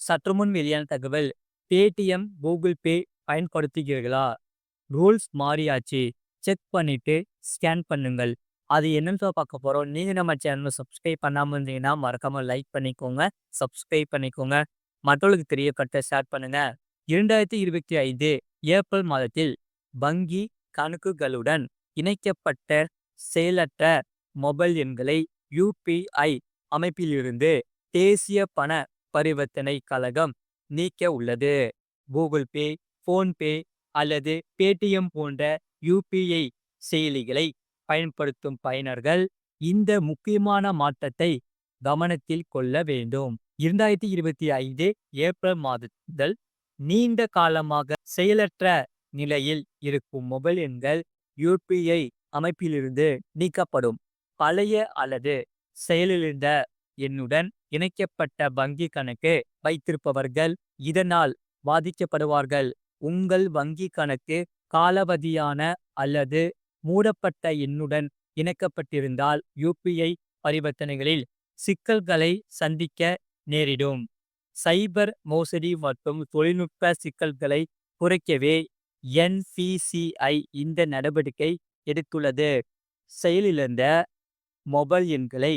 சற்றுமுன் வெளியான தகவல். பேடிஎம், கூகுள் பே பயன்படுத்துகிறீர்களா? ரூல்ஸ் மாறியாச்சு. செக் பண்ணிட்டு ஸ்கேன் பண்ணுங்கள். அது என்னன்னு பார்க்க போறோம். நீங்க நம்ம சேனலை சப்ஸ்கிரைப் பண்ணாம இருந்தீங்கன்னா மறக்காம லைக் பண்ணிக்கோங்க. சப்ஸ்கிரைப் பண்ணிக்கோங்க. மற்றவர்களுக்கு தெரியப்பட்ட ஷேர் பண்ணுங்க. 2025 ஏப்ரல் மாதத்தில் வங்கி கணக்குகளுடன் இணைக்கப்பட்ட செயலற்ற மொபைல் எண்களை யுபிஐ அமைப்பிலிருந்து தேசிய பண பரிவர்த்தனை கழகம் நீக்க உள்ளது. கூகுள் பே, போன்பே அல்லது பேடிஎம் போன்ற யுபிஐ செயலிகளை பயன்படுத்தும் பயனர்கள் இந்த முக்கியமான மாற்றத்தை கவனத்தில் கொள்ள வேண்டும். 2025 ஏப்ரல் மாதத்தில் நீண்ட காலமாக செயலற்ற நிலையில் இருக்கும் மொபைல் எண்கள் யுபிஐ அமைப்பிலிருந்து நீக்கப்படும். பழைய அல்லது செயலிழந்த எண்ணுடன் இணைக்கப்பட்ட வங்கி கணக்கு வைத்திருப்பவர்கள் இதனால் பாதிக்கப்படுவார்கள். உங்கள் வங்கி கணக்கு காலாவதியான அல்லது மூடப்பட்ட எண்ணுடன் இணைக்கப்பட்டிருந்தால் யுபிஐ பரிவர்த்தனைகளில் சிக்கல்களை சந்திக்க நேரிடும். சைபர் மோசடி மற்றும் தொழில்நுட்ப சிக்கல்களை குறைக்கவே என்பிசிஐ இந்த நடவடிக்கை எடுத்துள்ளது. செயலிழந்த மொபைல் எண்களை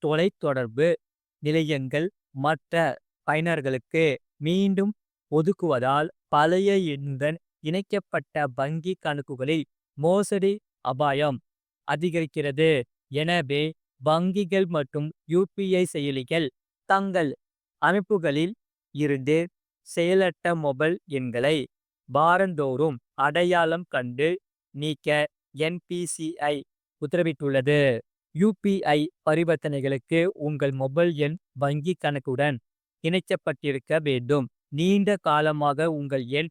தொலைத்தொடர்பு நிலையங்கள் மற்ற பயனர்களுக்கு மீண்டும் ஒதுக்குவதால் பழைய எண்ணுடன் இணைக்கப்பட்ட வங்கி கணக்குகளில் மோசடி அபாயம் அதிகரிக்கிறது. எனவே வங்கிகள் மற்றும் யுபிஐ செயலிகள் தங்கள் அமைப்புகளில் இருந்து செயலற்ற மொபைல் எண்களை வாரந்தோறும் அடையாளம் கண்டு நீக்க என்பிசிஐ உத்தரவிட்டுள்ளது. யுபிஐ பரிவர்த்தனைகளுக்கு உங்கள் மொபைல் எண் வங்கி கணக்குடன் இணைக்கப்பட்டிருக்க வேண்டும். நீண்ட காலமாக உங்கள் எண்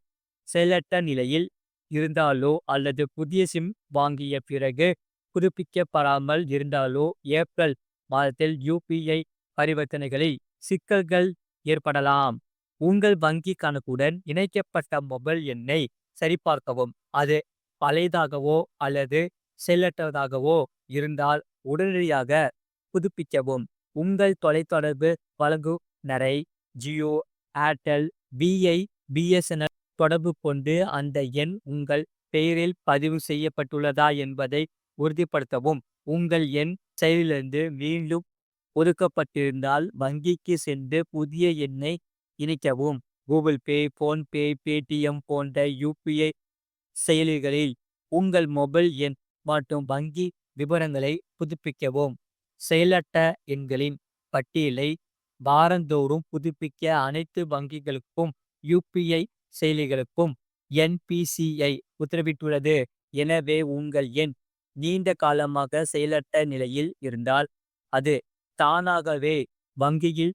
செயலற்ற நிலையில் இருந்தாலோ அல்லது புதிய சிம் வாங்கிய பிறகு புதுப்பிக்கப்படாமல் இருந்தாலோ ஏப்ரல் மாதத்தில் யுபிஐ பரிவர்த்தனைகளில் சிக்கல்கள் ஏற்படலாம். உங்கள் வங்கி கணக்குடன் இணைக்கப்பட்ட மொபைல் எண்ணை சரிபார்க்கவும். அது பழையதாகவோ அல்லது செயலற்றதாகவோ இருந்தால் உடனடியாக புதுப்பிக்கவும். உங்கள் தொலைத்தொடர்பு வழங்குநரை ஜியோ, ஏர்டெல், விஐ, பிஎஸ்என்எல் தொடர்பு கொண்டு அந்த எண் உங்கள் பெயரில் பதிவு செய்யப்பட்டுள்ளதா என்பதை உறுதிப்படுத்தவும். உங்கள் எண் செயலிலிருந்து மீண்டும் ஒதுக்கப்பட்டிருந்தால் வங்கிக்கு சென்று புதிய எண்ணை இணைக்கவும். கூகுள் பே, போன்பே, பேடிஎம் போன்ற யுபிஐ செயலிகளில் உங்கள் மொபைல் எண் மற்றும் வங்கி விவரங்களை புதுப்பிக்கவும். செயலற்ற எண்களின் பட்டியலை வாரந்தோறும் புதுப்பிக்க அனைத்து வங்கிகளுக்கும் யுபிஐ செயலிகளுக்கும் என்பிசிஐ உத்தரவிட்டுள்ளது. எனவே உங்கள் எண் நீண்ட காலமாக செயலற்ற நிலையில் இருந்தால் அது தானாகவே வங்கியில்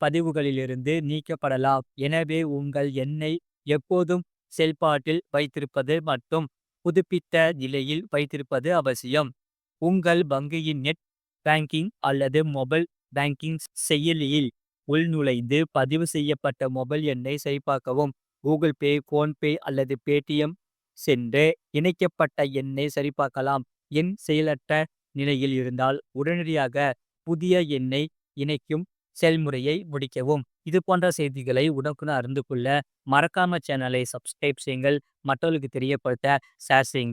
பதிவுகளிலிருந்து நீக்கப்படலாம். எனவே உங்கள் எண்ணை எப்போதும் செயல்பாட்டில் வைத்திருப்பது மற்றும் புதுப்பித்த நிலையில் வைத்திருப்பது அவசியம். உங்கள் வங்கியின் நெட் பேங்கிங் அல்லது மொபைல் பேங்கிங் செயலியில் உள்நுழைந்து பதிவு செய்யப்பட்ட மொபைல் எண்ணை சரிபார்க்கவும். கூகுள் பே, போன்பே அல்லது பேடிஎம் சென்று இணைக்கப்பட்ட எண்ணை சரிபார்க்கலாம். எண் செயலற்ற நிலையில் இருந்தால் உடனடியாக புதிய எண்ணை இணைக்கும் செயல்முறையை முடிக்கவும். இது போன்ற செய்திகளை உடனுக்குடன் அறிந்து கொள்ள மறக்காம சேனலை சப்ஸ்கிரைப் செய்யுங்கள். மற்றவர்களுக்கு தெரியப்படுத்த ஷேர் செய்யுங்கள்.